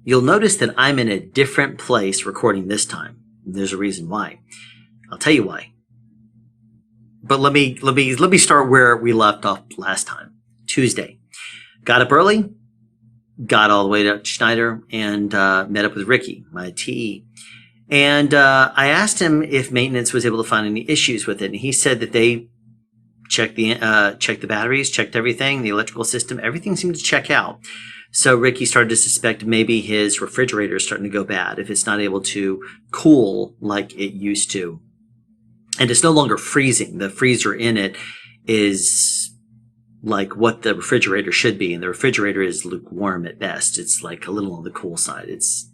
You'll notice that I'm in a different place recording this time. There's a reason why. I'll tell you why. But let me start where we left off last time. Tuesday. Got up early, got all the way to Schneider, and met up with Ricky, my TE. And I asked him if maintenance was able to find any issues with it, and he said that they checked the batteries, checked everything, the electrical system, everything seemed to check out. So Ricky started to suspect maybe his refrigerator is starting to go bad if it's not able to cool like it used to. And it's no longer freezing. The freezer in it is like what the refrigerator should be. And the refrigerator is lukewarm at best. It's like a little on the cool side. It's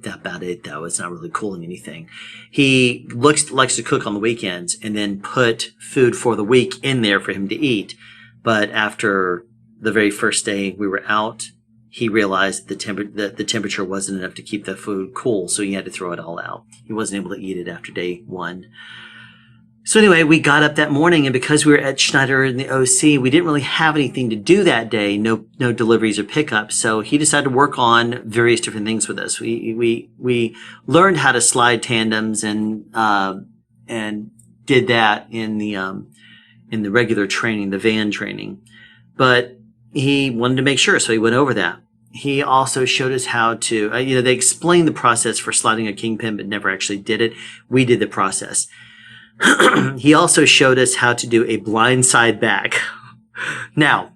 about it, though. It's not really cooling anything. He likes to cook on the weekends and then put food for the week in there for him to eat. But after the very first day we were out, he realized that the temperature wasn't enough to keep the food cool, so he had to throw it all out. He wasn't able to eat it after day one. So anyway, we got up that morning, and because we were at Schneider in the OC, we didn't really have anything to do that day, no deliveries or pickups. So he decided to work on various different things with us. We learned how to slide tandems and did that in the regular training, the van training. But he wanted to make sure, so he went over that. He also showed us how to, they explained the process for sliding a kingpin, but never actually did it. We did the process. He also showed us how to do a blindside back. Now,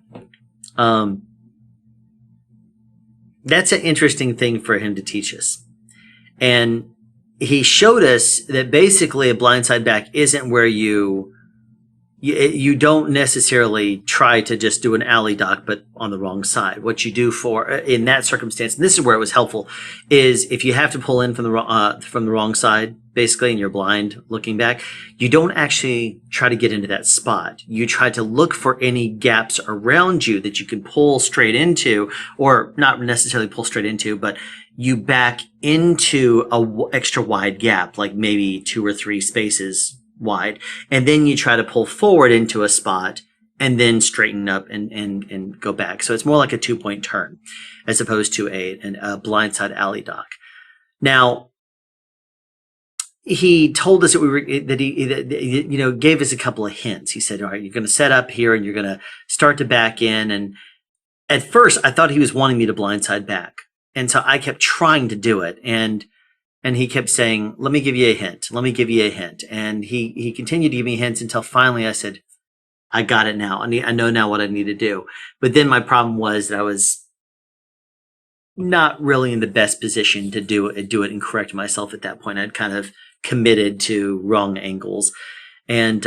that's an interesting thing for him to teach us. And he showed us that basically a blindside back isn't where you don't necessarily try to just do an alley dock, but on the wrong side. What you do in that circumstance, and this is where it was helpful, is if you have to pull in from the wrong side, basically, and you're blind looking back, you don't actually try to get into that spot. You try to look for any gaps around you that you can pull straight into, or not necessarily pull straight into, but you back into a extra wide gap, like maybe 2 or 3 spaces wide, and then you try to pull forward into a spot and then straighten up and go back. So it's more like a 2-point turn as opposed to a blindside alley dock. Now, he told us that he gave us a couple of hints. He said, all right, you're going to set up here and you're going to start to back in. And at first I thought he was wanting me to blindside back. And so I kept trying to do it. And he kept saying, let me give you a hint. Let me give you a hint. And he continued to give me hints until finally I said, I got it now. I know now what I need to do. But then my problem was that I was not really in the best position to do it and correct myself at that point. I'd kind of committed to wrong angles and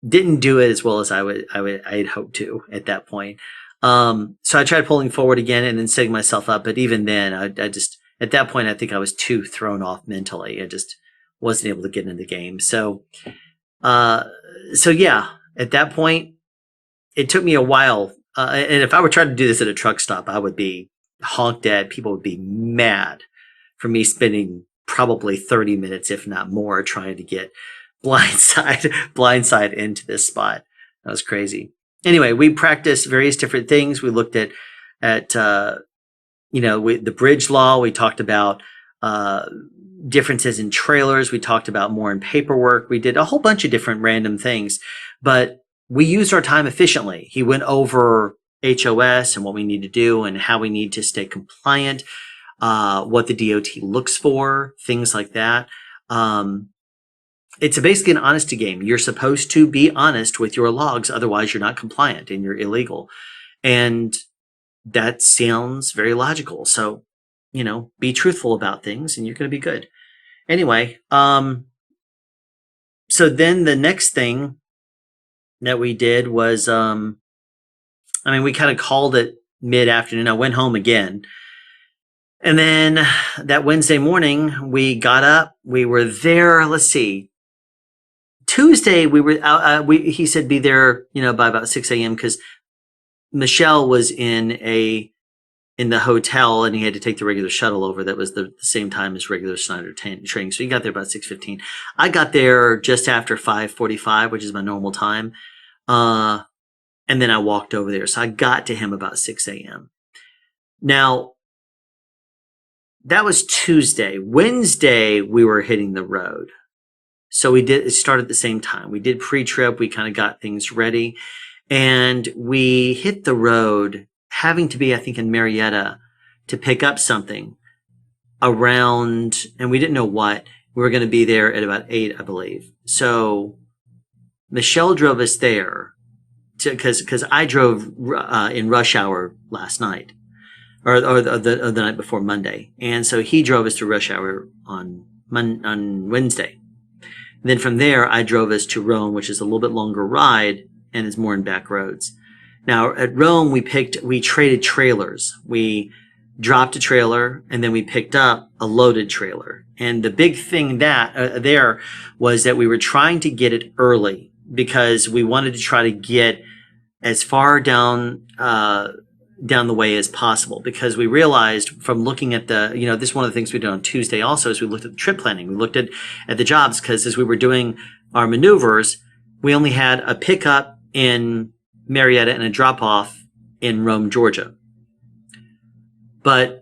didn't do it as well as I had hoped to at that point. So I tried pulling forward again and then setting myself up. But even then, I just, at that point, I think I was too thrown off mentally. I just wasn't able to get into the game. So yeah, at that point, it took me a while. And if I were trying to do this at a truck stop, I would be honked at. People would be mad for me spending probably 30 minutes, if not more, trying to get blindside into this spot. That was crazy. Anyway, we practiced various different things. We looked at the bridge law. We talked about differences in trailers. We talked about more in paperwork. We did a whole bunch of different random things, but we used our time efficiently. He went over HOS and what we need to do and how we need to stay compliant, what the DOT looks for, things like that. It's basically an honesty game. You're supposed to be honest with your logs, otherwise you're not compliant and you're illegal. And that sounds very logical. So, be truthful about things and you're going to be good. Anyway, so then the next thing that we did was, we kind of called it mid-afternoon. I went home again. And then that Wednesday morning, we got up. We were there, let's see. Tuesday, we were out. He said be there, by about 6 a.m. because Michelle was in the hotel and he had to take the regular shuttle over. That was the same time as regular Schneider training. So he got there about 6:15. I got there just after 5:45, which is my normal time. And then I walked over there. So I got to him about 6 a.m. Now, that was Tuesday. Wednesday, we were hitting the road. So it started at the same time. We did pre-trip. We kind of got things ready and we hit the road having to be, I think, in Marietta to pick up something around, and we didn't know what. We were going to be there at about 8, I believe. So Michelle drove us there because I drove in rush hour last night or the night before Monday. And so he drove us to rush hour on Wednesday. And then from there, I drove us to Rome, which is a little bit longer ride and is more in back roads. Now at Rome, we traded trailers. We dropped a trailer and then we picked up a loaded trailer. And the big thing there was that we were trying to get it early because we wanted to try to get as far down the way as possible, because we realized from looking at this is one of the things we did on Tuesday also, is we looked at the trip planning. We looked at the jobs, because as we were doing our maneuvers, we only had a pickup in Marietta and a drop off in Rome, Georgia. But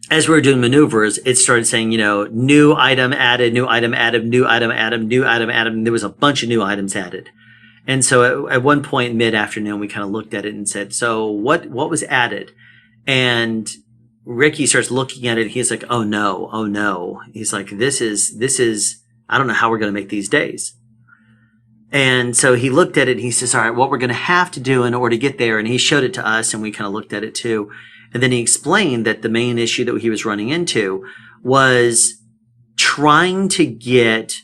as we were doing maneuvers, it started saying, new item added, new item added, new item added, new item added, and there was a bunch of new items added. And so at one point mid-afternoon, we kind of looked at it and said, so what was added? And Ricky starts looking at it. He's like, oh no. He's like, this is, I don't know how we're going to make these days. And so he looked at it and he says, all right, what we're going to have to do in order to get there. And he showed it to us and we kind of looked at it too. And then he explained that the main issue that he was running into was trying to get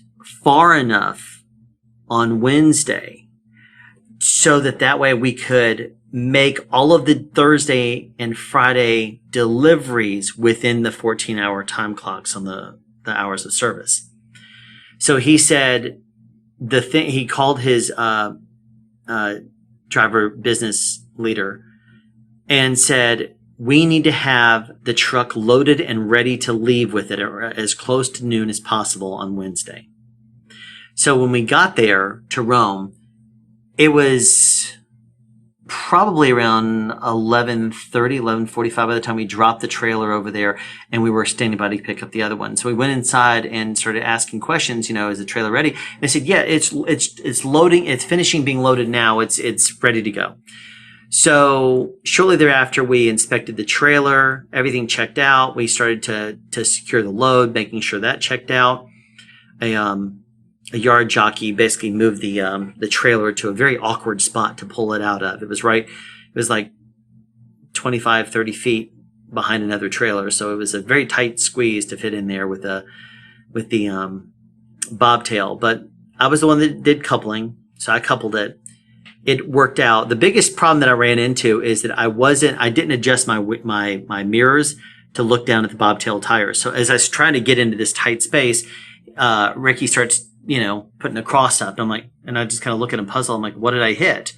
far enough on Wednesday so that way we could make all of the Thursday and Friday deliveries within the 14-hour time clocks on the hours of service. So he said he called his driver business leader and said, we need to have the truck loaded and ready to leave with it as close to noon as possible on Wednesday. So when we got there to Rome, it was probably around 11:30, 11:45 by the time we dropped the trailer over there, and we were standing by to pick up the other one. So we went inside and started asking questions. Is the trailer ready? And they said, yeah, it's loading. It's finishing being loaded now. It's ready to go. So shortly thereafter, we inspected the trailer. Everything checked out. We started to secure the load, making sure that checked out. A yard jockey basically moved the trailer to a very awkward spot to pull it out of. It was like 25, 30 feet behind another trailer. So it was a very tight squeeze to fit in there with the bobtail. But I was the one that did coupling. So I coupled it. It worked out. The biggest problem that I ran into is that I didn't adjust my mirrors to look down at the bobtail tires. So as I was trying to get into this tight space, Ricky starts putting a cross up. And I just kind of look at him puzzled. I'm like, what did I hit?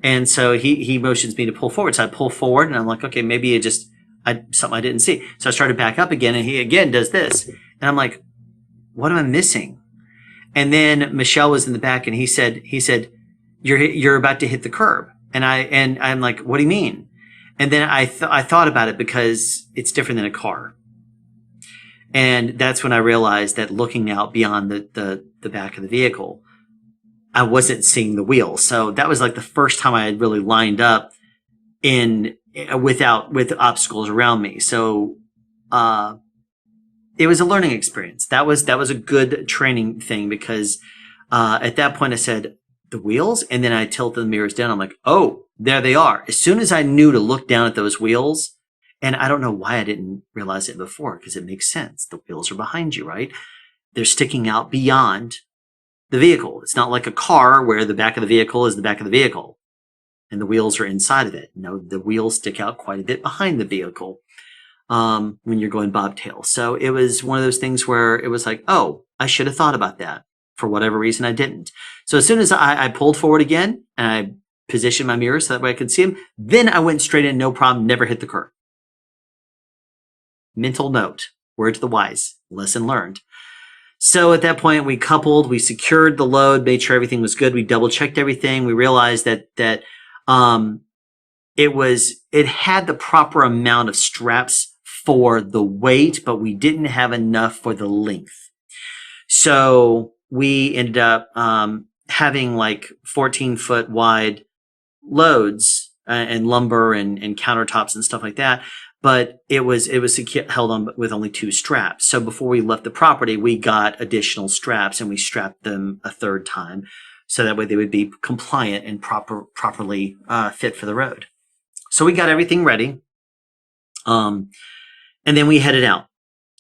And so he motions me to pull forward. So I pull forward and I'm like, okay, maybe something I didn't see. So I started back up again and he again does this. And I'm like, what am I missing? And then Michelle was in the back and he said, you're about to hit the curb. And I'm like, what do you mean? And then I thought about it, because it's different than a car. And that's when I realized that looking out beyond the back of the vehicle, I wasn't seeing the wheel. So that was like the first time I had really lined up with obstacles around me. So, it was a learning experience. That was a good training thing, because, at that point I said, the wheels, and then I tilted the mirrors down. I'm like, oh, there they are. As soon as I knew to look down at those wheels, and I don't know why I didn't realize it before, because it makes sense. The wheels are behind you, right? They're sticking out beyond the vehicle. It's not like a car where the back of the vehicle is the back of the vehicle and the wheels are inside of it. No, the wheels stick out quite a bit behind the vehicle when you're going bobtail. So it was one of those things where it was like, oh, I should have thought about that. For whatever reason, I didn't. So as soon as I pulled forward again and I positioned my mirror so that way I could see him, then I went straight in, no problem, never hit the curb. Mental note, word to the wise, lesson learned. So at that point, we coupled, we secured the load, made sure everything was good. We double checked everything. We realized that it had the proper amount of straps for the weight, but we didn't have enough for the length. So we ended up having like 14-foot wide loads and lumber and countertops and stuff like that. But it was held on with only 2 straps. So before we left the property, we got additional straps and we strapped them a third time, so that way they would be compliant and properly fit for the road. So we got everything ready, and then we headed out.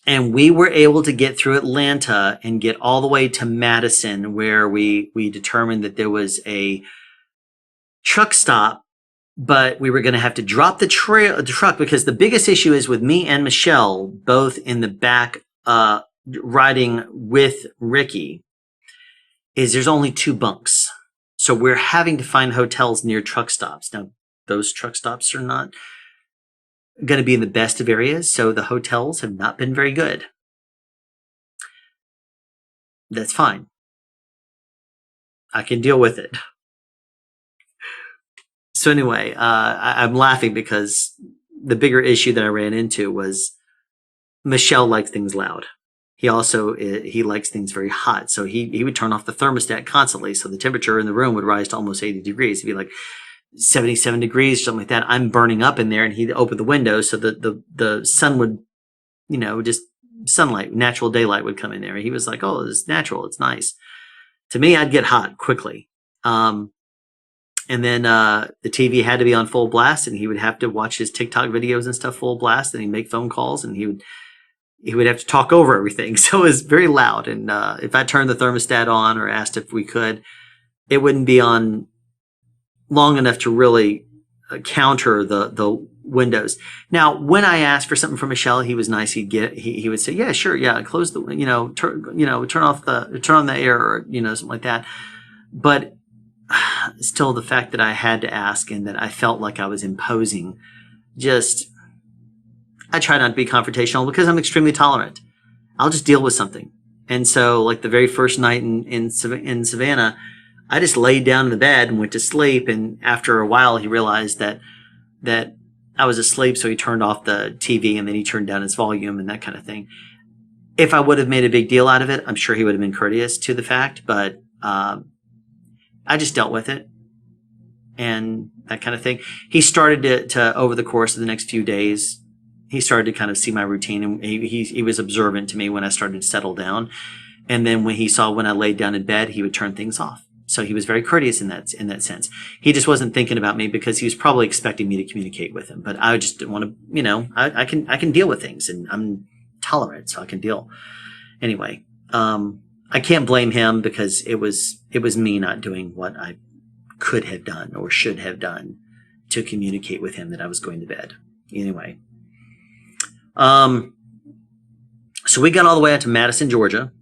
And we were able to get through Atlanta and get all the way to Madison, where we determined that there was a truck stop, but we were going to have to drop the truck, because the biggest issue is with me and Michelle, both in the back, riding with Ricky, is there's only 2 bunks. So we're having to find hotels near truck stops. Now, those truck stops are not going to be in the best of areas, so the hotels have not been very good. That's fine. I can deal with it. So anyway, I'm laughing because the bigger issue that I ran into was Michelle likes things loud. He also, he likes things very hot. So he would turn off the thermostat constantly. So the temperature in the room would rise to almost 80 degrees. It'd be like 77 degrees, something like that. I'm burning up in there, and he'd open the window so that the sun would, just sunlight, natural daylight would come in there. And he was like, oh, it's natural. It's nice. To me, I'd get hot quickly. And then the TV had to be on full blast, and he would have to watch his TikTok videos and stuff full blast, and he'd make phone calls, and he would have to talk over everything. So it was very loud. And if I turned the thermostat on or asked if we could, it wouldn't be on long enough to really counter the windows. Now, when I asked for something from Michelle, he was nice. He would say, yeah, sure. Yeah. Close the, turn on the air, or, something like that. But still, the fact that I had to ask and that I felt like I was imposing, I try not to be confrontational because I'm extremely tolerant. I'll just deal with something. And so, like the very first night in Savannah, I just laid down in the bed and went to sleep. And after a while, he realized that I was asleep, so he turned off the TV, and then he turned down his volume and that kind of thing. If I would have made a big deal out of it, I'm sure he would have been courteous to the fact, but I just dealt with it and that kind of thing. He started to over the course of the next few days, he started to kind of see my routine, and he was observant to me when I started to settle down. And then when he saw when I laid down in bed, he would turn things off. So he was very courteous in that sense. He just wasn't thinking about me because he was probably expecting me to communicate with him. But I just didn't want to, I can deal with things, and I'm tolerant, so I can deal. Anyway, I can't blame him because it was me not doing what I could have done or should have done to communicate with him that I was going to bed. Anyway, so we got all the way out to Madison, Georgia,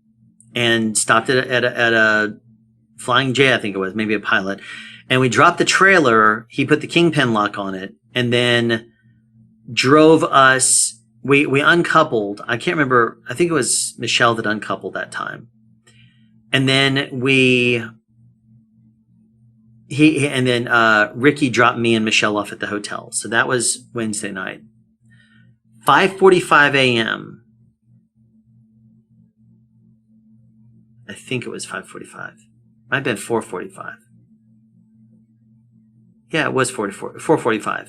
and stopped at a Flying J, I think it was, maybe a Pilot. And we dropped the trailer. He put the kingpin lock on it, and then drove us. We uncoupled. I can't remember. I think it was Michelle that uncoupled that time. And then Ricky dropped me and Michelle off at the hotel. So that was Wednesday night. 5:45 a.m. I think it was 5:45. Might have been 4:45. Yeah, it was 4:45.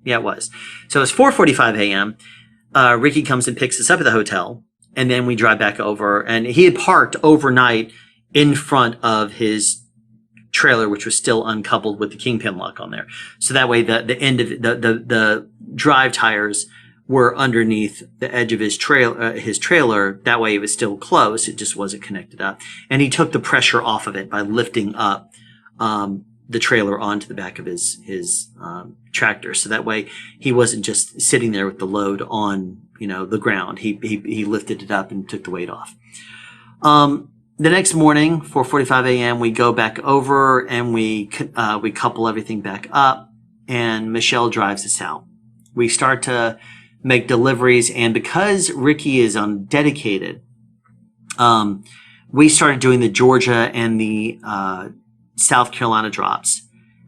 Yeah, it was. So it's 4:45 a.m. Ricky comes and picks us up at the hotel, and then we drive back over. And he had parked overnight in front of his trailer, which was still uncoupled with the kingpin lock on there. So that way, the end of the drive tires were underneath the edge of his trailer. That way, it was still close. It just wasn't connected up. And he took the pressure off of it by lifting up the trailer onto the back of his tractor. So that way, he wasn't just sitting there with the load on the ground. He lifted it up and took the weight off. The next morning, 4:45 a.m., we go back over and we couple everything back up, and Michelle drives us out. We start to make deliveries, and because Ricky is undedicated, we started doing the Georgia and the South Carolina drops,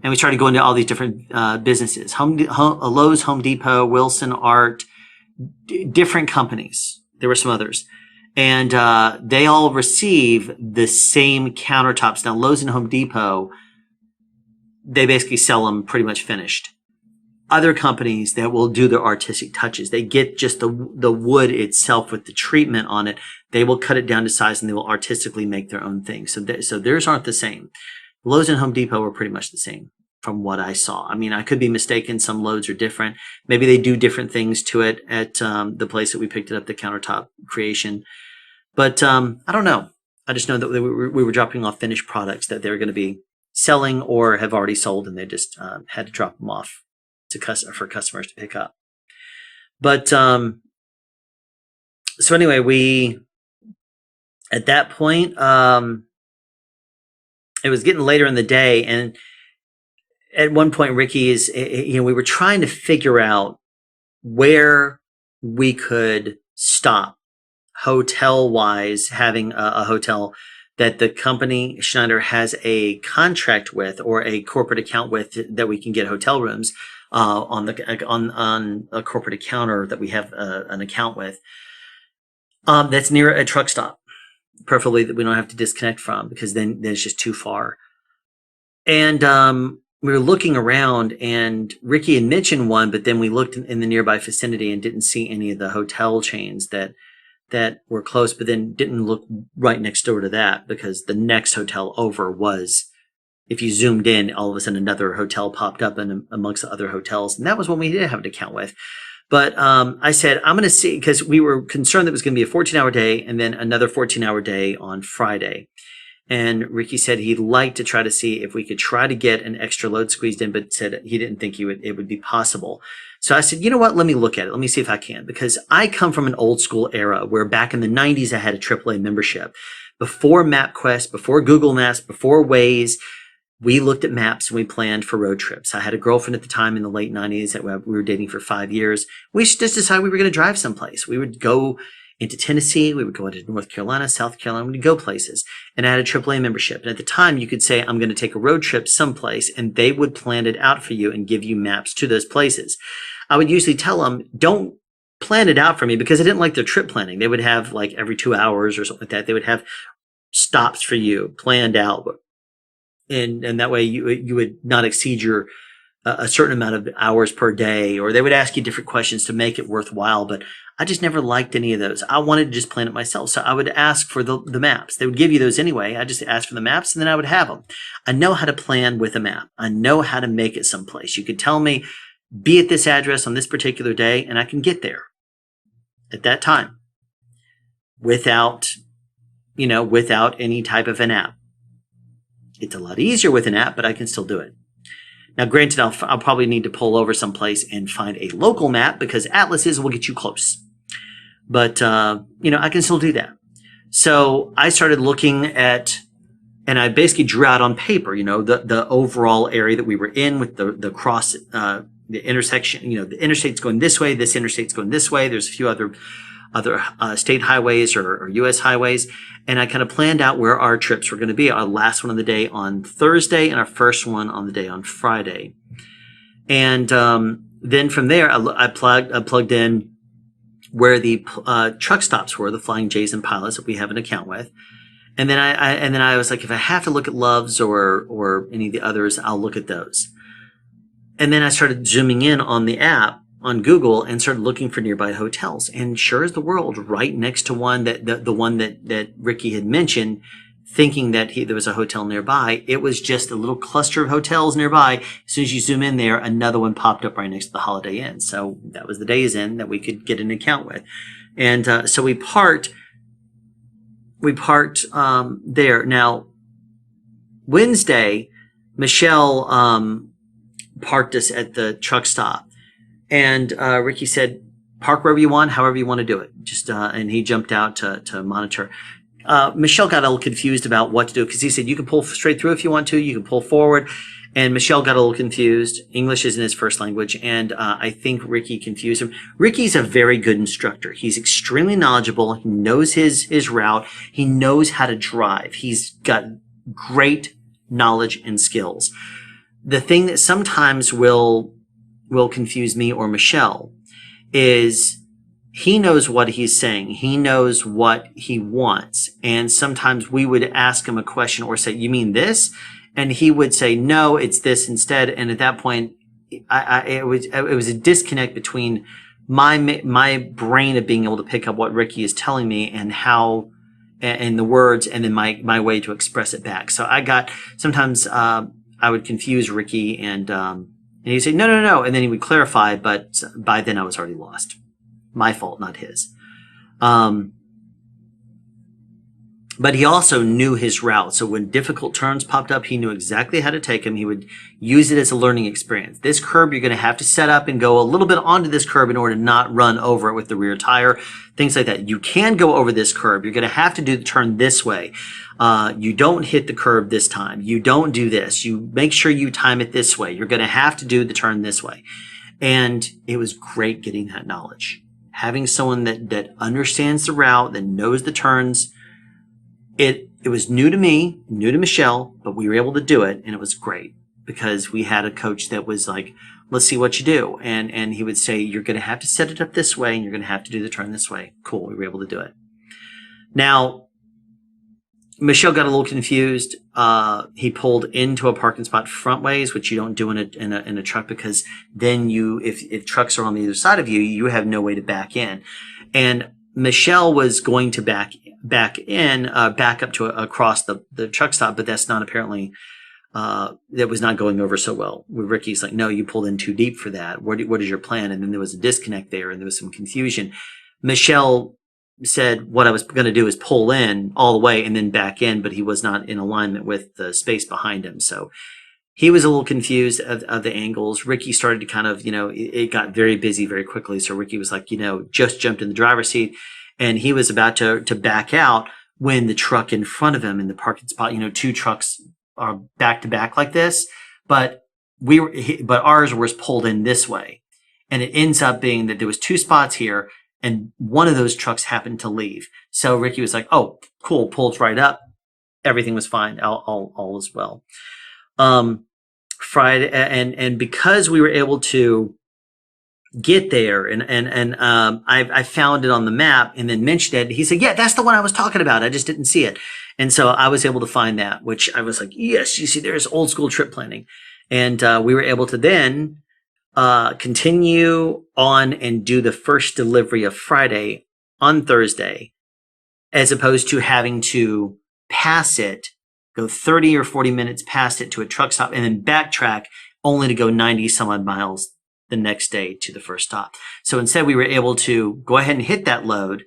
and we started going to all these different businesses: Lowe's, Home Depot, Wilson Art, different companies. There were some others. And they all receive the same countertops. Now, Lowe's and Home Depot, they basically sell them pretty much finished. Other companies that will do their artistic touches, they get just the wood itself with the treatment on it. They will cut it down to size and they will artistically make their own thing. So theirs aren't the same. Lowe's and Home Depot are pretty much the same from what I saw. I mean, I could be mistaken. Some Lowe's are different. Maybe they do different things to it at the place that we picked it up, the countertop creation. But I don't know. I just know that we were dropping off finished products that they were going to be selling or have already sold, and they just had to drop them off for customers to pick up. But so anyway, we at that point it was getting later in the day, and at one point Ricky we were trying to figure out where we could stop hotel wise, having a hotel that the company Schneider has a contract with or a corporate account with, that we can get hotel rooms on a corporate accounter that we have an account with, that's near a truck stop, preferably that we don't have to disconnect from, because then it's just too far. And we were looking around, and Ricky had mentioned one, but then we looked in the nearby vicinity and didn't see any of the hotel chains that were close, but then didn't look right next door to that, because the next hotel over was, if you zoomed in, all of a sudden another hotel popped up in amongst the other hotels. And that was one we did have an account with. But I said, I'm going to see, because we were concerned that it was going to be a 14-hour day and then another 14-hour day on Friday. And Ricky said he'd like to try to see if we could try to get an extra load squeezed in, but said he didn't think it would be possible. So I said, you know what? Let me look at it. Let me see if I can, because I come from an old school era where back in the 90s, I had a AAA membership. Before MapQuest, before Google Maps, before Waze, we looked at maps and we planned for road trips. I had a girlfriend at the time in the late 90s that we were dating for 5 years. We just decided we were going to drive someplace. We would go into Tennessee. We would go into North Carolina, South Carolina. We would go places. And I had a AAA membership. And at the time, you could say, I'm going to take a road trip someplace, and they would plan it out for you and give you maps to those places. I would usually tell them, don't plan it out for me, because I didn't like their trip planning. They would have like every 2 hours or something like that. They would have stops for you planned out. And that way you would not exceed your a certain amount of hours per day, or they would ask you different questions to make it worthwhile. But I just never liked any of those. I wanted to just plan it myself. So I would ask for the maps. They would give you those anyway. I just asked for the maps, and then I would have them. I know how to plan with a map. I know how to make it someplace. You could tell me, be at this address on this particular day, and I can get there at that time without any type of an app. It's a lot easier with an app, but I can still do it. Now, granted, I'll probably need to pull over someplace and find a local map, because atlases will get you close. But, I can still do that. So I started looking at, and I basically drew out on paper, the overall area that we were in with the cross, the intersection, the interstate's going this way, this interstate's going this way. There's a few other state highways or U.S. highways. And I kind of planned out where our trips were going to be. Our last one of the day on Thursday and our first one on the day on Friday. And then from there, I plugged in where the truck stops were, the Flying J's and Pilots that we have an account with. And then I was like, if I have to look at Love's or any of the others, I'll look at those. And then I started zooming in on the app on Google and started looking for nearby hotels. And sure as the world, right next to one the one that Ricky had mentioned, thinking that there was a hotel nearby, it was just a little cluster of hotels nearby. As soon as you zoom in there, another one popped up right next to the Holiday Inn. So that was the Days Inn that we could get an account with. And so we parked there. Now, Wednesday, Michelle parked us at the truck stop. And Ricky said, park wherever you want, however you want to do it. And he jumped out to monitor. Michelle got a little confused about what to do, because he said, you can pull straight through if you want to, you can pull forward. And Michelle got a little confused. English isn't his first language. And I think Ricky confused him. Ricky's a very good instructor. He's extremely knowledgeable. He knows his route. He knows how to drive. He's got great knowledge and skills. The thing that sometimes will confuse me or Michelle is he knows what he's saying. He knows what he wants. And sometimes we would ask him a question or say, you mean this? And he would say, no, it's this instead. And at that point, it was a disconnect between my brain of being able to pick up what Ricky is telling me and how, and the words, and then my way to express it back. So sometimes, I would confuse Ricky and he'd say, no. And then he would clarify, but by then I was already lost. My fault, not his. But he also knew his route. So when difficult turns popped up, he knew exactly how to take them. He would use it as a learning experience. This curb, you're going to have to set up and go a little bit onto this curb in order to not run over it with the rear tire, things like that. You can go over this curb. You're going to have to do the turn this way. You don't hit the curb this time. You don't do this. You make sure you time it this way. You're going to have to do the turn this way. And it was great getting that knowledge. Having someone that understands the route, that knows the turns. It was new to me, new to Michelle, but we were able to do it, and it was great because we had a coach that was like, let's see what you do. And he would say, you're going to have to set it up this way, and you're going to have to do the turn this way. Cool, we were able to do it. Now, Michelle got a little confused. He pulled into a parking spot front ways, which you don't do in a truck, because then if trucks are on the other side of you, you have no way to back in. And Michelle was going to back up to across the truck stop, but that's not apparently, that was not going over so well. Ricky's like, no, you pulled in too deep for that. What is your plan? And then there was a disconnect there, and there was some confusion. Michelle said what I was going to do is pull in all the way and then back in, but he was not in alignment with the space behind him. So he was a little confused of the angles. Ricky started to kind of, it got very busy very quickly. So Ricky was like, just jumped in the driver's seat, and he was about to back out when the truck in front of him in the parking spot, two trucks are back to back like this, but ours was pulled in this way. And it ends up being that there was two spots here, and one of those trucks happened to leave. So Ricky was like, oh, cool, pulled right up. Everything was fine. All is well. Friday, and because we were able to get there, and I found it on the map and then mentioned it. He said, yeah, that's the one I was talking about. I just didn't see it. And so I was able to find that, which I was like, yes, you see, there's old school trip planning. And we were able to then continue on and do the first delivery of Friday on Thursday, as opposed to having to pass it, go 30 or 40 minutes past it to a truck stop, and then backtrack only to go 90 some odd miles the next day to the first stop. So instead, we were able to go ahead and hit that load,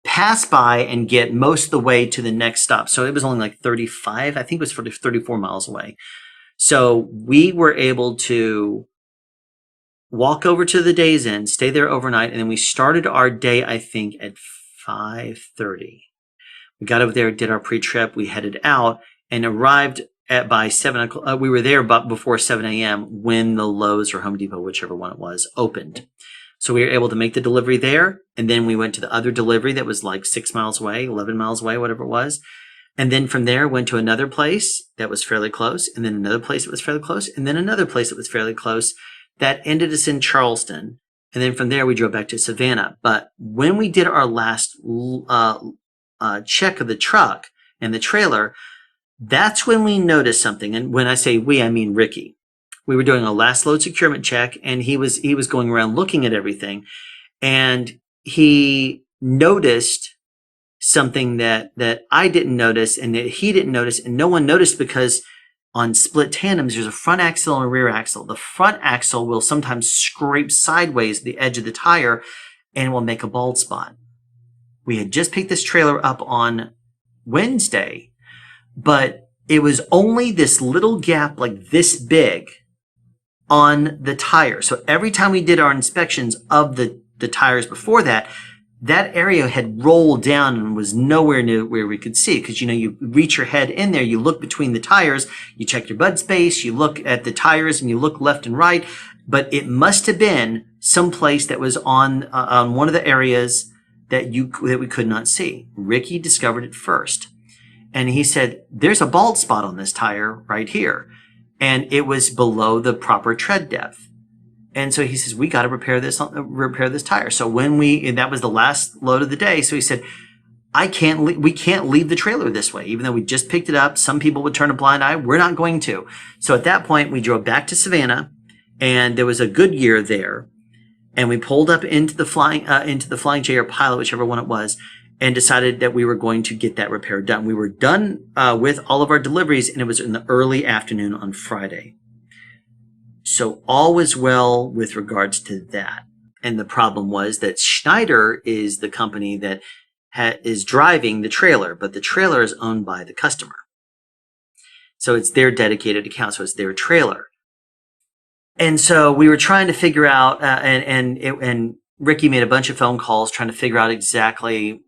pass by, and get most of the way to the next stop. So it was only like 35, I think it was 34 miles away. So we were able to walk over to the Days Inn, stay there overnight, and then we started our day, I think, at 5:30. We got over there, did our pre-trip, we headed out, and arrived by 7 o'clock. We were there but before 7 a.m. when the Lowe's or Home Depot, whichever one it was, opened. So we were able to make the delivery there, and then we went to the other delivery that was like 6 miles away, 11 miles away, whatever it was. And then from there, went to another place that was fairly close, and then another place that was fairly close, and then another place that was fairly close. That ended us in Charleston. And then from there, we drove back to Savannah. But when we did our last check of the truck and the trailer, that's when we noticed something. And when I say we, I mean Ricky. We were doing a last load securement check, and he was going around looking at everything, and he noticed something that I didn't notice, and that he didn't notice, and no one noticed, because on split tandems, there's a front axle and a rear axle. The front axle will sometimes scrape sideways the edge of the tire and will make a bald spot. We had just picked this trailer up on Wednesday, but it was only this little gap like this big on the tire. So every time we did our inspections of the tires before that, that area had rolled down and was nowhere near where we could see. Because, you reach your head in there, you look between the tires, you check your bud space, you look at the tires, and you look left and right. But it must have been someplace that was on one of the areas that we could not see. Ricky discovered it first. And he said, there's a bald spot on this tire right here. And it was below the proper tread depth. And so he says, we got to repair this tire. So and that was the last load of the day. So he said, we can't leave the trailer this way, even though we just picked it up. Some people would turn a blind eye. We're not going to. So at that point, we drove back to Savannah, and there was a Goodyear there, and we pulled up into the Flying J or Pilot, whichever one it was, and decided that we were going to get that repair done. We were done with all of our deliveries, and it was in the early afternoon on Friday. So all was well with regards to that. And the problem was that Schneider is the company that is driving the trailer, but the trailer is owned by the customer. So it's their dedicated account, so it's their trailer. And so we were trying to figure out, and Ricky made a bunch of phone calls trying to figure out exactly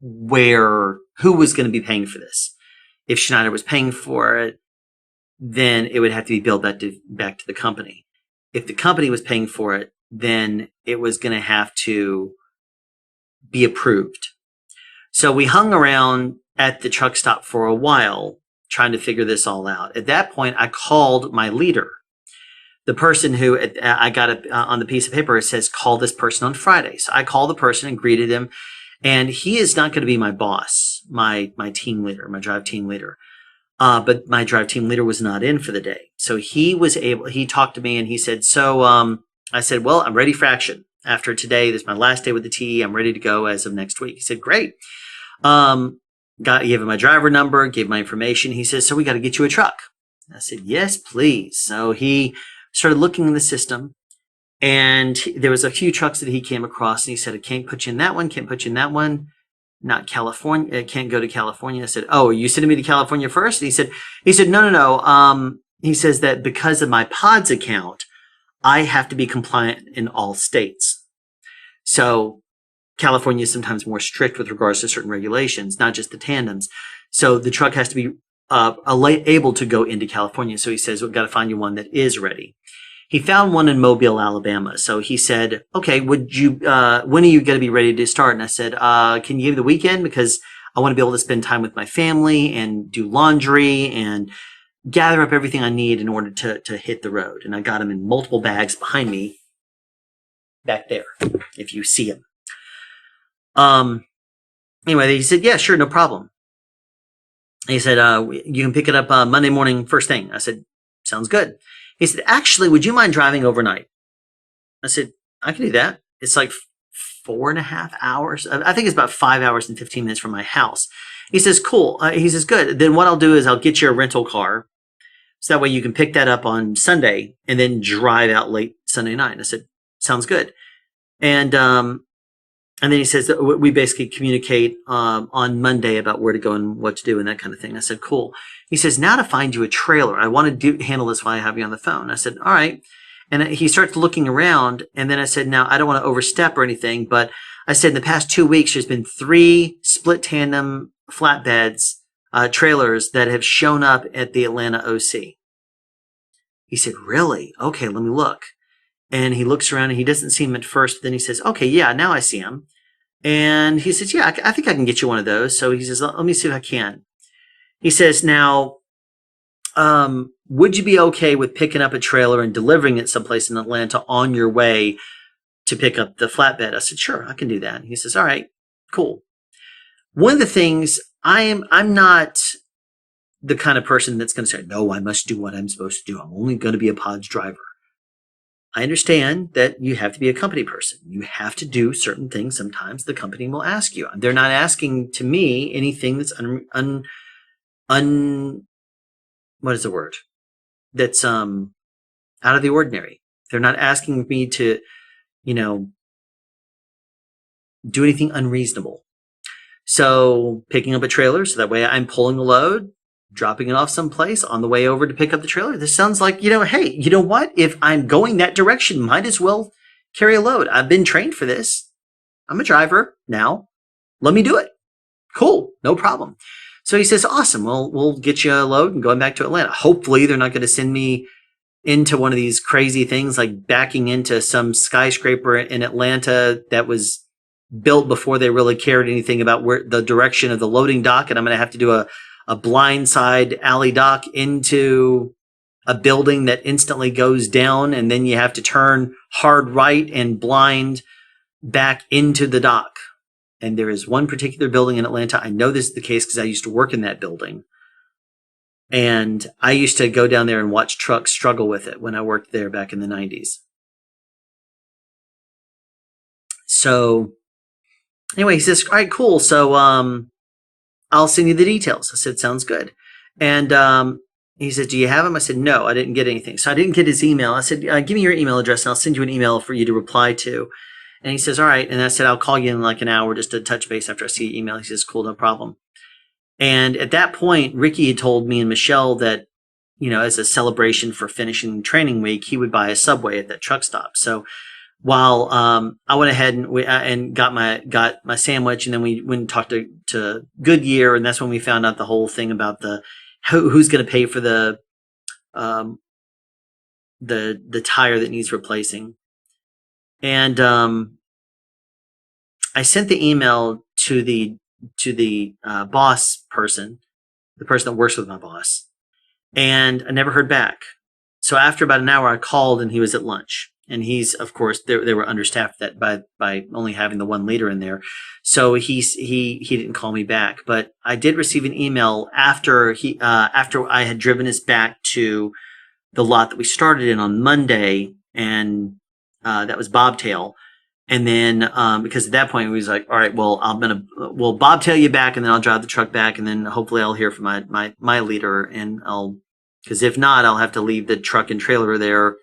who was going to be paying for this. If Schneider was paying for it, then it would have to be billed back to the company. If the company was paying for it, then it was going to have to be approved. So we hung around at the truck stop for a while trying to figure this all out. At that point, I called my leader, the person who I got on the piece of paper. It says, call this person on Friday. So I called the person and greeted him. And he is not going to be my boss, my team leader, my drive team leader. But my drive team leader was not in for the day. So he talked to me and he said, I said, well, I'm ready for action. After today, this is my last day with the T. I'm ready to go as of next week. He said, great. Gave him my driver number, gave my information. He says, so we got to get you a truck. I said, yes, please. So he started looking in the system, and there was a few trucks that he came across, and he said, I can't put you in that one, can't put you in that one. Not California, can't go to California. I said, oh, are you sending me to California first? And he said, no. He says that because of my pods account, I have to be compliant in all states. So California is sometimes more strict with regards to certain regulations, not just the tandems. So the truck has to be able to go into California. So he says, we've got to find you one that is ready. He found one in Mobile, Alabama. So he said, okay, when are you going to be ready to start? And I said, can you give me the weekend? Because I want to be able to spend time with my family and do laundry and gather up everything I need in order to hit the road. And I got him in multiple bags behind me back there, if you see him. Anyway, he said, yeah, sure, no problem. And he said, you can pick it up Monday morning first thing. I said, sounds good. He said, actually, would you mind driving overnight? I said, I can do that. It's like 4.5 hours. I think it's about 5 hours and 15 minutes from my house. He says, cool. He says, good. Then what I'll do is I'll get you a rental car. So that way you can pick that up on Sunday and then drive out late Sunday night. And I said, sounds good. And then he says that we basically communicate on Monday about where to go and what to do and that kind of thing. I said, cool. He says, now to find you a trailer. I want to handle this while I have you on the phone. I said, all right. And he starts looking around. And then I said, now I don't want to overstep or anything, but I said in the past 2 weeks, there's been 3 split tandem flatbeds, trailers that have shown up at the Atlanta OC. He said, really? Okay, let me look. And he looks around and he doesn't see him at first. But then he says, okay, yeah, now I see him. And he says, yeah, I think I can get you one of those. So he says, let me see if I can. He says, now, would you be okay with picking up a trailer and delivering it someplace in Atlanta on your way to pick up the flatbed? I said, sure, I can do that. He says, all right, cool. One of the things, I'm not the kind of person that's going to say, no, I must do what I'm supposed to do. I'm only going to be a pods driver. I understand that you have to be a company person. You have to do certain things. Sometimes the company will ask you. They're not asking to me anything that's what is the word? That's out of the ordinary. They're not asking me to, do anything unreasonable. So picking up a trailer, so that way I'm pulling a load, dropping it off someplace on the way over to pick up the trailer. This sounds like, hey, you know what? If I'm going that direction, might as well carry a load. I've been trained for this. I'm a driver now. Let me do it. Cool. No problem. So he says, awesome. Well, we'll get you a load and going back to Atlanta. Hopefully they're not going to send me into one of these crazy things like backing into some skyscraper in Atlanta that was built before they really cared anything about where the direction of the loading dock. And I'm going to have to do a blindside alley dock into a building that instantly goes down, and then you have to turn hard right and blind back into the dock. And there is one particular building in Atlanta. I know this is the case because I used to work in that building. And I used to go down there and watch trucks struggle with it when I worked there back in the 90s. So anyway, he says, all right, cool. So I'll send you the details. I said, sounds good. And he said, do you have them? I said, no, I didn't get anything. So I didn't get his email. I said, give me your email address and I'll send you an email for you to reply to. And he says, all right. And I said, I'll call you in like an hour just to touch base after I see your email. He says, cool, no problem. And at that point, Ricky had told me and Michelle that, you know, as a celebration for finishing training week, he would buy a Subway at that truck stop. So while I went ahead and got my sandwich, and then we went and talked to Goodyear, and that's when we found out the whole thing about who's going to pay for the tire that needs replacing. And I sent the email to the boss person, the person that works with my boss, and I never heard back. So after about an hour, I called, and he was at lunch. And he's, of course, they were understaffed that by only having the one leader in there. So he didn't call me back. But I did receive an email after I had driven us back to the lot that we started in on Monday, and that was Bobtail. And then because at that point he was like, all right, well, we'll bobtail you back, and then I'll drive the truck back, and then hopefully I'll hear from my leader, and because if not, I'll have to leave the truck and trailer there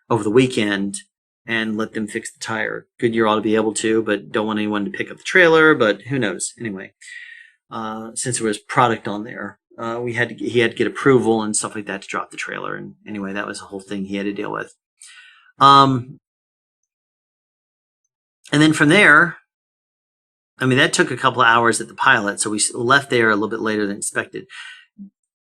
over the weekend and let them fix the tire. Goodyear ought to be able to, but don't want anyone to pick up the trailer, but who knows? Anyway, since there was product on there, he had to get approval and stuff like that to drop the trailer. And anyway, that was the whole thing he had to deal with. And then from there, I mean, that took a couple of hours at the pilot, so we left there a little bit later than expected.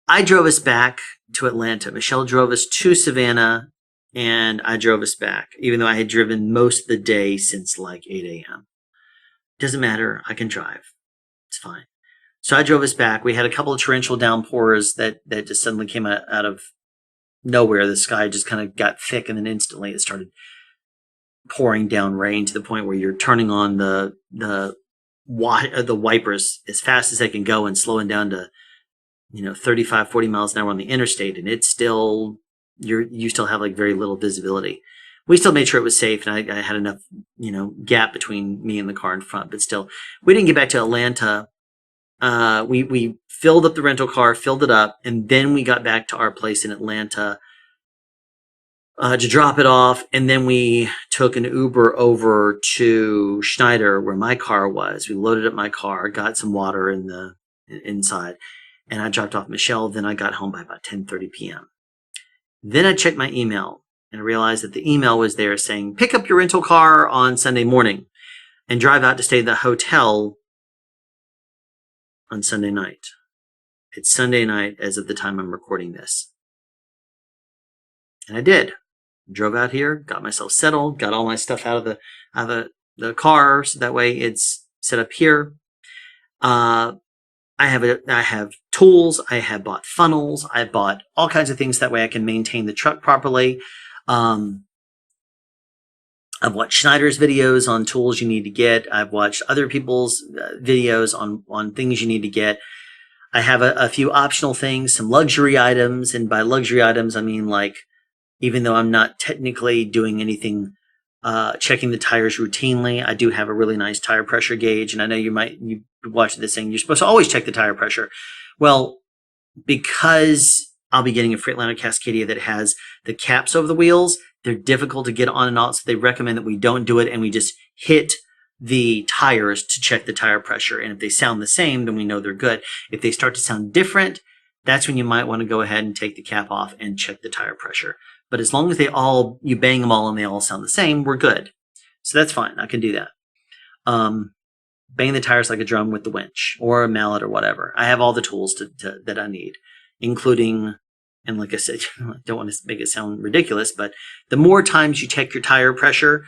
I drove us back to Atlanta. Michelle drove us to Savannah, and I drove us back, even though I had driven most of the day since like 8 a.m. Doesn't matter. I can drive. It's fine. So I drove us back. We had a couple of torrential downpours that just suddenly came out of nowhere. The sky just kind of got thick, and then instantly it started pouring down rain to the point where you're turning on the wipers as fast as they can go and slowing down to 35, 40 miles an hour on the interstate, and it's still you still have like very little visibility. We still made sure it was safe, and I had enough gap between me and the car in front, but still we didn't get back to Atlanta. We filled up the rental car, filled it up, and then we got back to our place in Atlanta to drop it off, and then we took an Uber over to Schneider where my car was. We loaded up my car, got some water inside, and I dropped off Michelle. Then I got home by about 10:30 p.m. Then I checked my email and realized that the email was there saying, pick up your rental car on Sunday morning and drive out to stay at the hotel on Sunday night. It's Sunday night as of the time I'm recording this. And I did. Drove out here, got myself settled, got all my stuff out of the car, so that way it's set up here. I have tools. I have bought funnels. I bought all kinds of things that way I can maintain the truck properly. I've watched Schneider's videos on tools you need to get. I've watched other people's videos on things you need to get. I have a few optional things, some luxury items, and by luxury items I mean like, even though I'm not technically doing anything, checking the tires routinely, I do have a really nice tire pressure gauge. And I know you watch this thing, you're supposed to always check the tire pressure. Well, because I'll be getting a Freightliner Cascadia that has the caps over the wheels, they're difficult to get on and off. So they recommend that we don't do it, and we just hit the tires to check the tire pressure. And if they sound the same, then we know they're good. If they start to sound different, that's when you might want to go ahead and take the cap off and check the tire pressure. But as long as you bang them all and they all sound the same, we're good. So that's fine. I can do that. Bang the tires like a drum with the winch or a mallet or whatever. I have all the tools that I need, including, and like I said, I don't want to make it sound ridiculous, but the more times you check your tire pressure,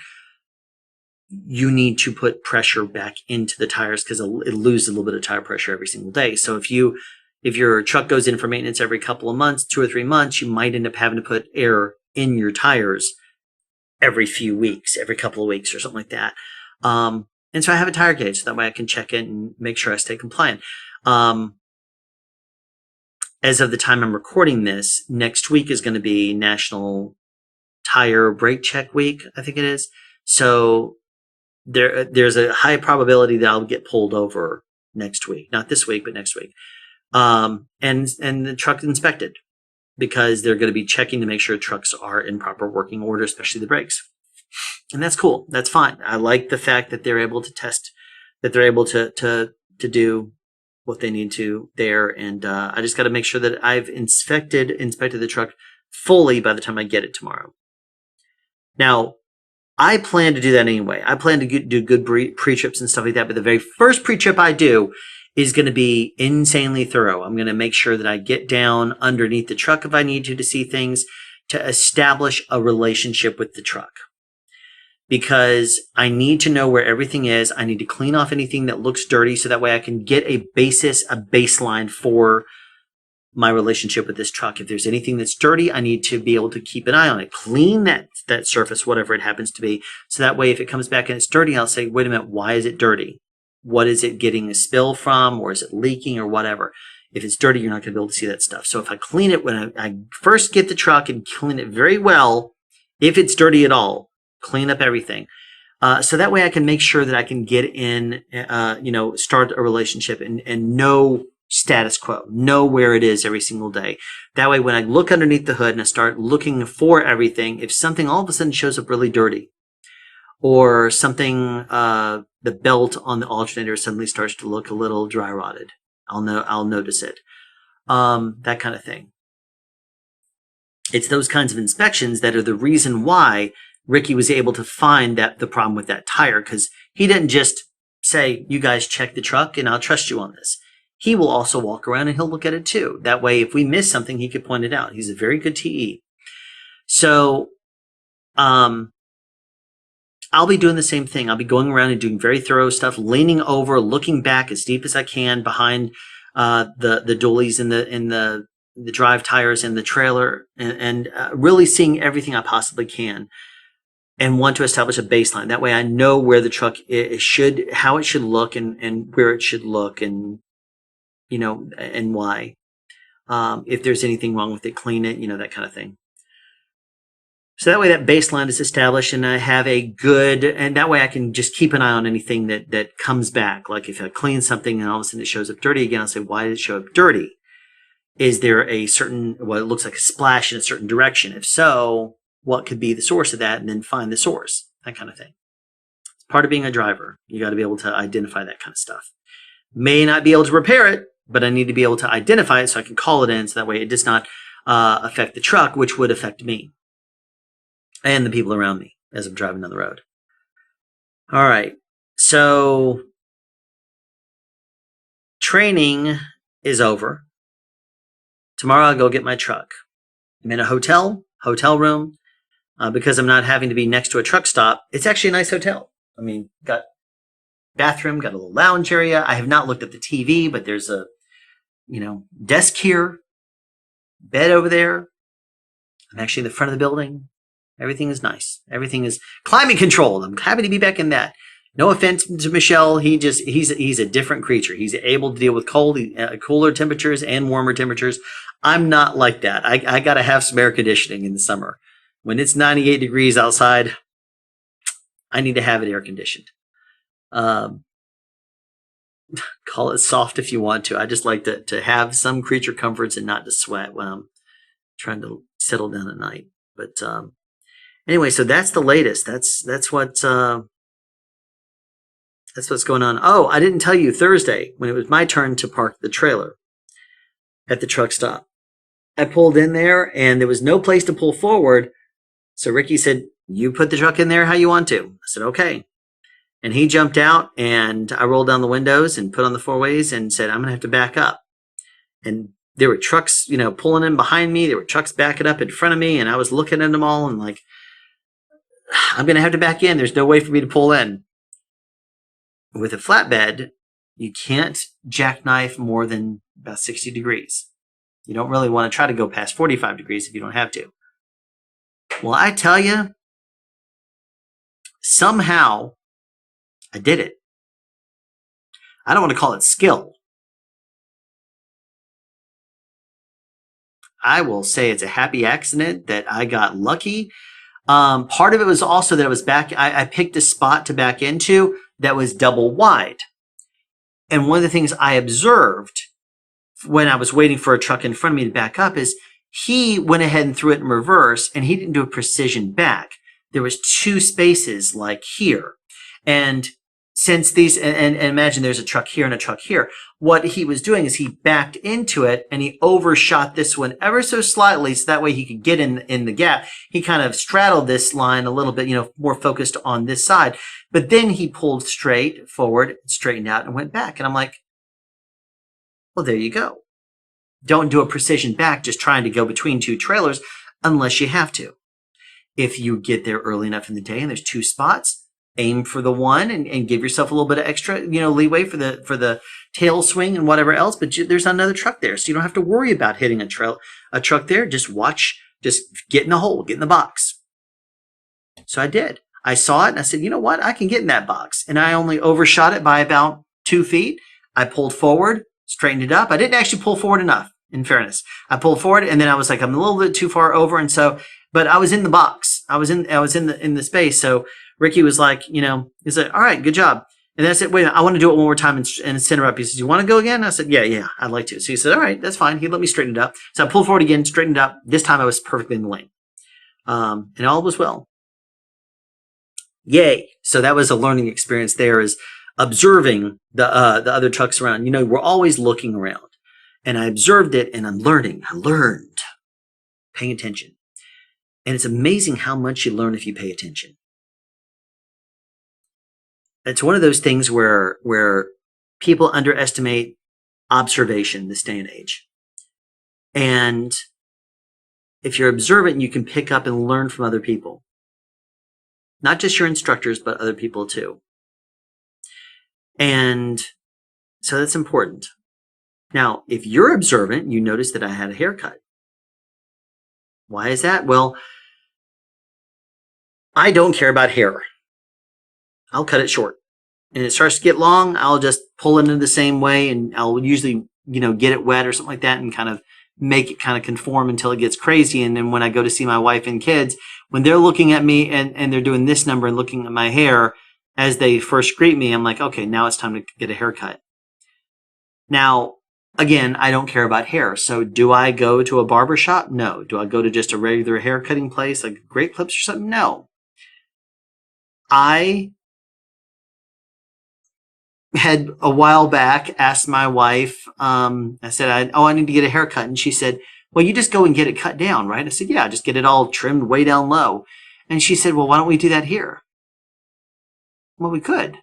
you need to put pressure back into the tires because it loses a little bit of tire pressure every single day. So if you if your truck goes in for maintenance every couple of months, 2 or 3 months, you might end up having to put air in your tires every few weeks, every couple of weeks or something like that. And so I have a tire gauge, so that way I can check it and make sure I stay compliant. As of the time I'm recording this, next week is going to be National Tire Brake Check Week, I think it is. So there's a high probability that I'll get pulled over next week. Not this week, but next week. And the truck inspected, because they're going to be checking to make sure trucks are in proper working order, especially the brakes. And that's cool. That's fine. I like the fact that they're able to test, that they're able to do what they need to there. And I just got to make sure that I've inspected the truck fully by the time I get it tomorrow. Now, I plan to do that anyway. I plan to do good pre-trips and stuff like that. But the very first pre-trip I do is going to be insanely thorough. I'm going to make sure that I get down underneath the truck if I need to see things, to essablish a relationship with the truck. Because I need to know where everything is. I need to clean off anything that looks dirty, so that way I can get a baseline for my relationship with this truck. If there's anything that's dirty, I need to be able to keep an eye on it, clean that surface, whatever it happens to be. So that way, if it comes back and it's dirty, I'll say, wait a minute, why is it dirty? What is it getting a spill from, or is it leaking, or whatever? If it's dirty, you're not going to be able to see that stuff. So if I clean it when I first get the truck and clean it very well, if it's dirty at all, clean up everything. So that way I can make sure that I can get in, start a relationship and know status quo, know where it is every single day. That way, when I look underneath the hood and I start looking for everything, if something all of a sudden shows up really dirty, or something, the belt on the alternator suddenly starts to look a little dry rotted, I'll notice it. That kind of thing. It's those kinds of inspections that are the reason why Ricky was able to find the problem with that tire, because he didn't just say, you guys check the truck and I'll trust you on this. He will also walk around and he'll look at it too. That way, if we miss something, he could point it out. He's a very good TE. So, I'll be doing the same thing. I'll be going around and doing very thorough stuff, leaning over, looking back as deep as I can behind the dualies and the drive tires and the trailer, and really seeing everything I possibly can, and want to establish a baseline. That way I know where the truck how it should look, and where it should look, and and why. If there's anything wrong with it, clean it, that kind of thing. So that way that baseline is established, and I have and that way I can just keep an eye on anything that comes back. Like if I clean something and all of a sudden it shows up dirty again, I'll say, why did it show up dirty? Is there what it looks like a splash in a certain direction? If so, what could be the source of that? And then find the source, that kind of thing. It's part of being a driver. You got to be able to identify that kind of stuff. May not be able to repair it, but I need to be able to identify it so I can call it in, so that way it does not affect the truck, which would affect me and the people around me as I'm driving down the road. All right. So training is over. Tomorrow I'll go get my truck. I'm in a hotel room, because I'm not having to be next to a truck stop. It's actually a nice hotel. I mean, got bathroom, got a little lounge area. I have not looked at the TV, but there's a, desk here, bed over there. I'm actually in the front of the building. Everything is nice. Everything is climate controlled. I'm happy to be back in that. No offense to Michelle. He's a different creature. He's able to deal with cooler temperatures and warmer temperatures. I'm not like that. I got to have some air conditioning in the summer. When it's 98 degrees outside, I need to have it air conditioned. Call it soft if you want to. I just like to have some creature comforts and not to sweat when I'm trying to settle down at night. But anyway, so that's the latest. That's what's going on. Oh, I didn't tell you Thursday when it was my turn to park the trailer at the truck stop. I pulled in there and there was no place to pull forward. So Ricky said, you put the truck in there how you want to. I said, okay. And he jumped out, and I rolled down the windows and put on the four ways and said, I'm going to have to back up. And there were trucks, pulling in behind me. There were trucks backing up in front of me. And I was looking at them all and like, I'm going to have to back in. There's no way for me to pull in. With a flatbed, you can't jackknife more than about 60 degrees. You don't really want to try to go past 45 degrees if you don't have to. Well, I tell you, somehow I did it. I don't want to call it skill. I will say it's a happy accident that I got lucky. Part of it was also that I picked a spot to back into that was double wide. And one of the things I observed when I was waiting for a truck in front of me to back up is he went ahead and threw it in reverse, and he didn't do a precision back. There was two spaces like here. And since these, and imagine there's a truck here and a truck here. What he was doing is he backed into it and he overshot this one ever so slightly, so that way he could get in the gap. He kind of straddled this line a little bit, more focused on this side. But then he pulled straight forward, straightened out, and went back. And I'm like, well, there you go. Don't do a precision back just trying to go between two trailers unless you have to. If you get there early enough in the day and there's two spots, aim for the one and give yourself a little bit of extra, leeway for the tail swing and whatever else. But there's another truck there, so you don't have to worry about hitting a truck there. Just watch, just get in the hole, get in the box. So I did. I saw it and I said, you know what? I can get in that box. And I only overshot it by about 2 feet. I pulled forward, straightened it up. I didn't actually pull forward enough, in fairness. I pulled forward and then I was like, I'm a little bit too far over. And so, but I was in the box. I was in the space. So Ricky was like, he's like, all right, good job. And then I said, wait, I want to do it one more time and center up. He says, you want to go again? I said, yeah, I'd like to. So he said, all right, that's fine. He let me straighten it up. So I pulled forward again, straightened it up. This time I was perfectly in the lane. And all was well. Yay. So that was a learning experience there, is observing the other trucks around. We're always looking around. And I observed it and I'm learning. I learned. Paying attention. And it's amazing how much you learn if you pay attention. It's one of those things where people underestimate observation this day and age. And if you're observant, you can pick up and learn from other people. Not just your instructors, but other people too. And so that's important. Now, if you're observant, you notice that I had a haircut. Why is that? Well, I don't care about hair. I'll cut it short. And it starts to get long, I'll just pull it in the same way, and I'll usually, get it wet or something like that and kind of make it kind of conform until it gets crazy. And then when I go to see my wife and kids, when they're looking at me and they're doing this number and looking at my hair as they first greet me, I'm like, okay, now it's time to get a haircut. Now, again, I don't care about hair. So do I go to a barber shop? No. Do I go to just a regular hair cutting place like Great Clips or something? No. I had a while back asked my wife, I said, I need to get a haircut. And she said, well, you just go and get it cut down, right? I said, yeah, just get it all trimmed way down low. And she said, well, why don't we do that here? Well, we could.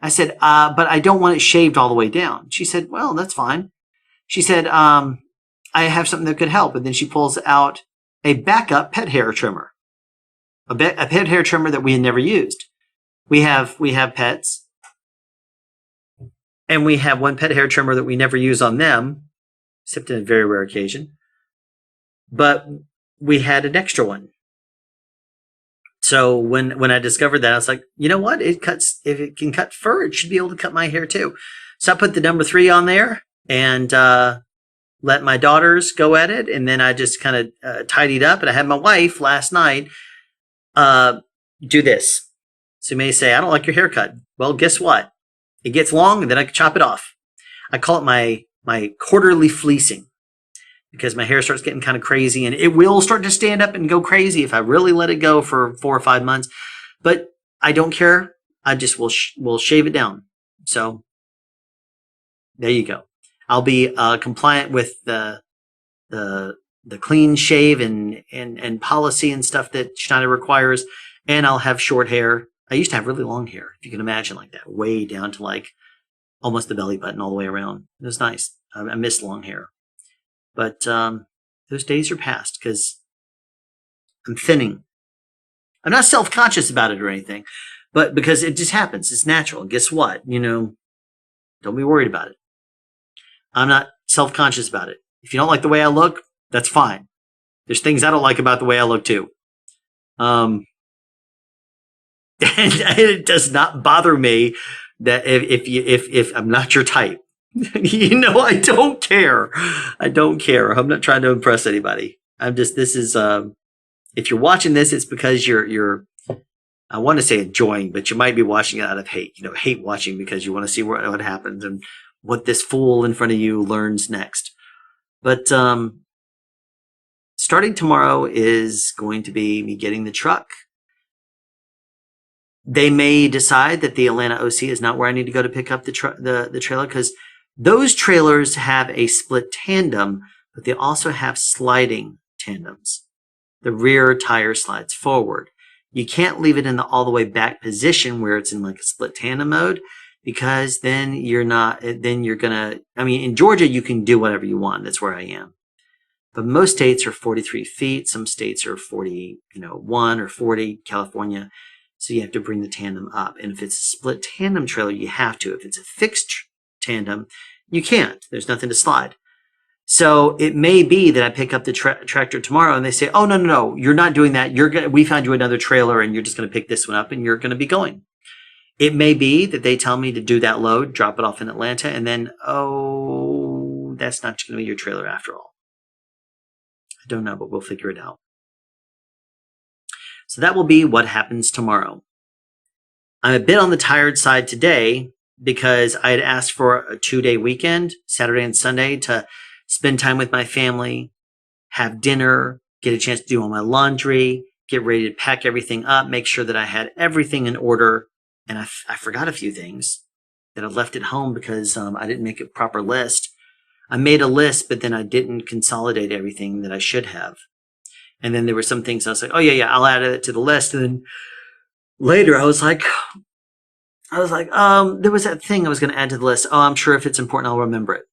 I said, but I don't want it shaved all the way down. She said, well, that's fine. She said, I have something that could help. And then she pulls out a backup pet hair trimmer, a pet hair trimmer that we had never used. We have pets. And we have one pet hair trimmer that we never use on them, except in a very rare occasion. But we had an extra one. So when I discovered that, I was like, you know what? If it can cut fur, it should be able to cut my hair too. So I put the number 3 on there and let my daughters go at it. And then I just kind of tidied up. And I had my wife last night do this. So you may say, I don't like your haircut. Well, guess what? It gets long and then I can chop it off. I call it my quarterly fleecing, because my hair starts getting kind of crazy and it will start to stand up and go crazy if I really let it go for 4 or 5 months. But I don't care. I just will shave it down. So there you go. I'll be compliant with the clean shave and policy and stuff that Schneider requires, and I'll have short hair. I used to have really long hair, if you can imagine, like that, way down to like almost the belly button all the way around. It was nice. I miss long hair. But those days are past because I'm thinning. I'm not self-conscious about it or anything, but because it just happens. It's natural. And guess what? Don't be worried about it. I'm not self-conscious about it. If you don't like the way I look, that's fine. There's things I don't like about the way I look too. And it does not bother me that if I'm not your type, I don't care. I don't care. I'm not trying to impress anybody. This is, if you're watching this, it's because you're, I want to say enjoying, but you might be watching it out of hate, hate watching because you want to see what happens and what this fool in front of you learns next. But, starting tomorrow is going to be me getting the truck. They may decide that the Atlanta OC is not where I need to go to pick up the trailer, because those trailers have a split tandem, but they also have sliding tandems. The rear tire slides forward. You can't leave it in the all the way back position where it's in like a split tandem mode, because then in Georgia, you can do whatever you want. That's where I am. But most states are 43 feet. Some states are 41 or 40, California. So you have to bring the tandem up. And if it's a split tandem trailer, you have to. If it's a fixed tandem, you can't. There's nothing to slide. So it may be that I pick up the tractor tomorrow and they say, oh, no, you're not doing that. We found you another trailer and you're just going to pick this one up and you're going to be going. It may be that they tell me to do that load, drop it off in Atlanta, and then, that's not going to be your trailer after all. I don't know, but we'll figure it out. So that will be what happens tomorrow. I'm a bit on the tired side today because I had asked for a 2-day weekend, Saturday and Sunday, to spend time with my family, have dinner, get a chance to do all my laundry, get ready to pack everything up, make sure that I had everything in order. And I forgot a few things that I left at home because I didn't make a proper list. I made a list, but then I didn't consolidate everything that I should have. And then there were some things I was like, oh yeah, I'll add it to the list. And then later I was like, there was that thing I was going to add to the list. Oh, I'm sure if it's important, I'll remember it.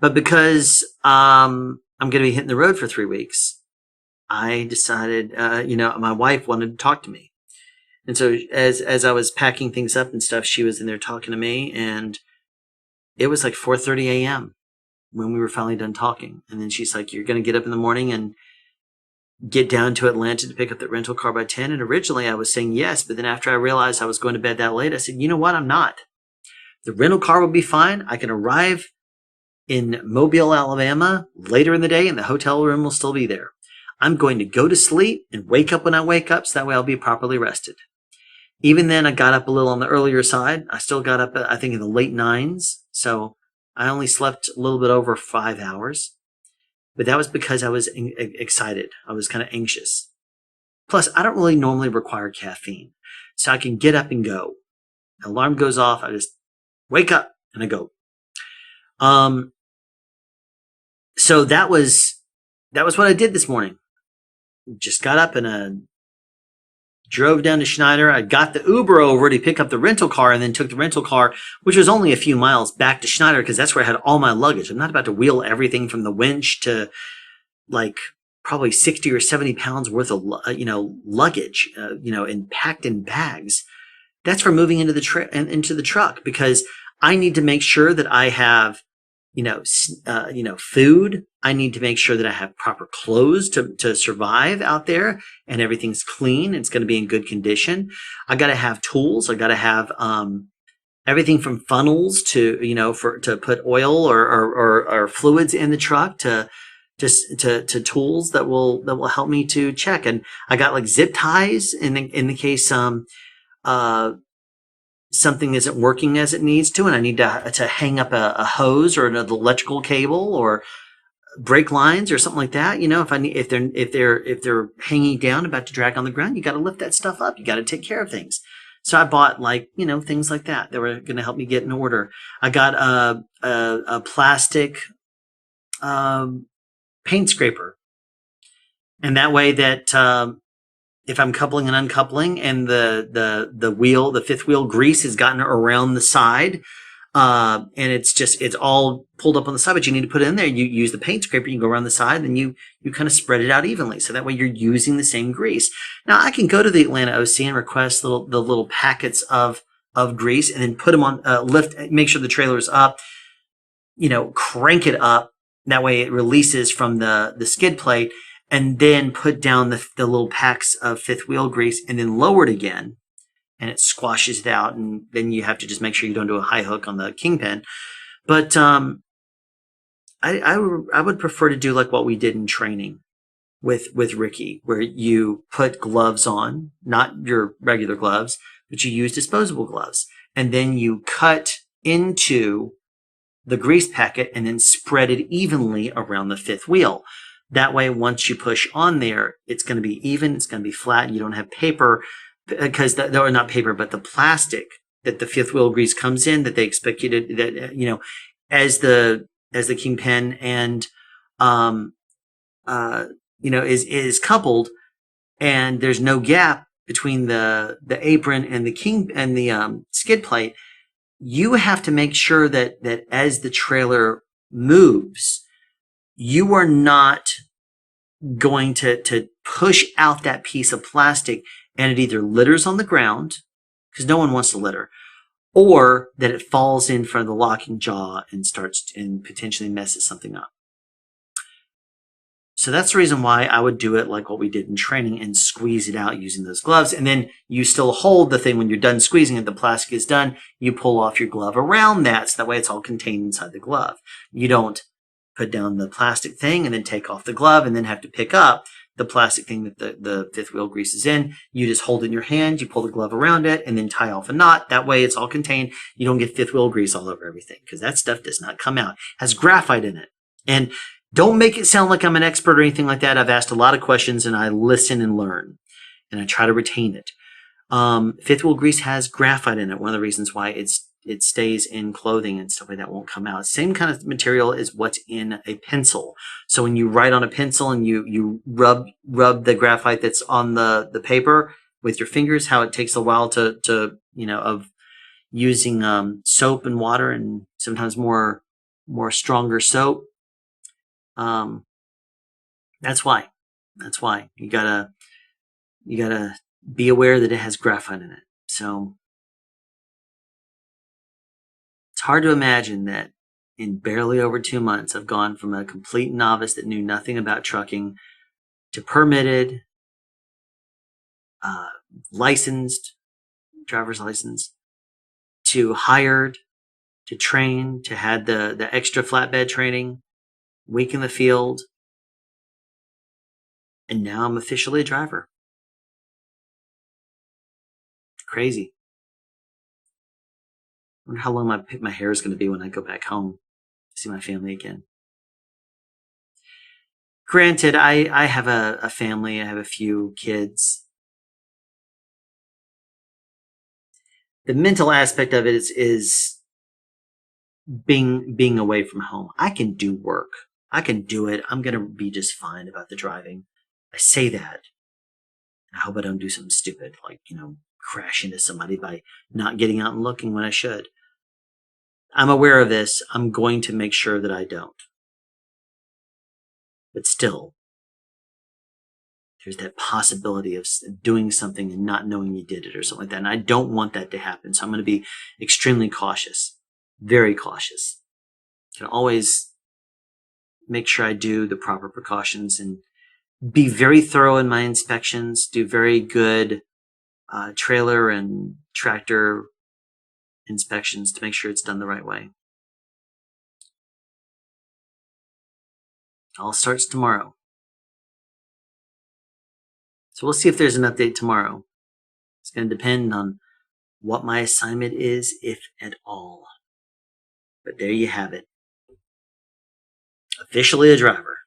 But because I'm going to be hitting the road for 3 weeks, I decided, my wife wanted to talk to me. And so as I was packing things up and stuff, she was in there talking to me, and it was like 4:30 a.m. when we were finally done talking. And then she's like, you're going to get up in the morning and get down to Atlanta to pick up the rental car by 10. And originally I was saying yes, but then after I realized I was going to bed that late, I said, you know what? I'm not. The rental car will be fine. I can arrive in Mobile, Alabama later in the day and the hotel room will still be there. I'm going to go to sleep and wake up when I wake up, so that way I'll be properly rested. Even then, I got up a little on the earlier side. I still got up, I think, in the late 9s. So I only slept a little bit over 5 hours. But that was because I was excited. I was kind of anxious. Plus, I don't really normally require caffeine. So I can get up and go. The alarm goes off. I just wake up and I go. So that was what I did this morning. Just got up and drove down to Schneider. I got the Uber over to pick up the rental car and then took the rental car, which was only a few miles, back to Schneider because that's where I had all my luggage. I'm not about to wheel everything from the winch to like probably 60 or 70 pounds worth of, luggage, and packed in bags. That's for moving into the truck because I need to make sure that I have, food. I need to make sure that I have proper clothes to survive out there and everything's clean. It's going to be in good condition. I got to have tools. I got to have, everything from funnels to, to put oil or fluids in the truck to tools that will help me to check. And I got like zip ties in the case, something isn't working as it needs to, and I need to hang up a hose or an electrical cable or brake lines or something like that. If they're hanging down, about to drag on the ground, you got to lift that stuff up. You got to take care of things. So I bought things like that were going to help me get in order. I got a plastic paint scraper, and that way that if I'm coupling and uncoupling and the fifth wheel grease has gotten around the side, and it's all pulled up on the side, but you need to put it in there. You use the paint scraper, you can go around the side, and you kind of spread it out evenly. So that way you're using the same grease. Now I can go to the Atlanta OC and request the little packets of grease and then put them on, make sure the trailer's up. crank it up. That way it releases from the skid plate, and then put down the little packs of fifth wheel grease and then lower it again, and it squashes it out. And then you have to just make sure you don't do a high hook on the kingpin. But I would prefer to do like what we did in training with Ricky, where you put gloves on, not your regular gloves, but you use disposable gloves. And then you cut into the grease packet and then spread it evenly around the fifth wheel. That way, once you push on there, it's going to be even, it's going to be flat, and you don't have paper, because or not paper, but the plastic that the fifth wheel grease comes in, that they expect you to, that, as the kingpin and, is coupled, and there's no gap between the apron and the skid plate. You have to make sure that as the trailer moves, you are not going to push out that piece of plastic and it either litters on the ground, because no one wants to litter, or that it falls in front of the locking jaw and starts and potentially messes something up. So that's the reason why I would do it like what we did in training and squeeze it out using those gloves. And then you still hold the thing when you're done squeezing it, the plastic is done, you pull off your glove around that, so that way it's all contained inside the glove. You don't put down the plastic thing and then take off the glove and then have to pick up the plastic thing that the fifth wheel grease is in. You just hold it in your hand, you pull the glove around it, and then tie off a knot. That way it's all contained. You don't get fifth wheel grease all over everything, because that stuff does not come out. It has graphite in it. And don't make it sound like I'm an expert or anything like that. I've asked a lot of questions and I listen and learn, and I try to retain it. Fifth wheel grease has graphite in it. One of the reasons why it stays in clothing and stuff like that, won't come out. Same kind of material as what's in a pencil. So when you write on a pencil and you rub the graphite that's on the paper with your fingers, how it takes a while to of using soap and water, and sometimes more stronger soap. That's why you gotta be aware that it has graphite in it. So it's hard to imagine that in barely over 2 months, I've gone from a complete novice that knew nothing about trucking to permitted, licensed, driver's license, to hired, to trained, to had the extra flatbed training, week in the field, and now I'm officially a driver. Crazy. I wonder how long my hair is going to be when I go back home to see my family again. Granted, I have a family. I have a few kids. The mental aspect of it is being away from home. I can do work. I can do it. I'm going to be just fine about the driving. I say that. I hope I don't do something stupid, like, crash into somebody by not getting out and looking when I should. I'm aware of this. I'm going to make sure that I don't. But still, there's that possibility of doing something and not knowing you did it or something like that. And I don't want that to happen. So I'm going to be extremely cautious, very cautious. I can always make sure I do the proper precautions and be very thorough in my inspections, do very good trailer and tractor inspections to make sure it's done the right way. All starts tomorrow. So we'll see if there's an update tomorrow. It's going to depend on what my assignment is, if at all. But there you have it. Officially a driver.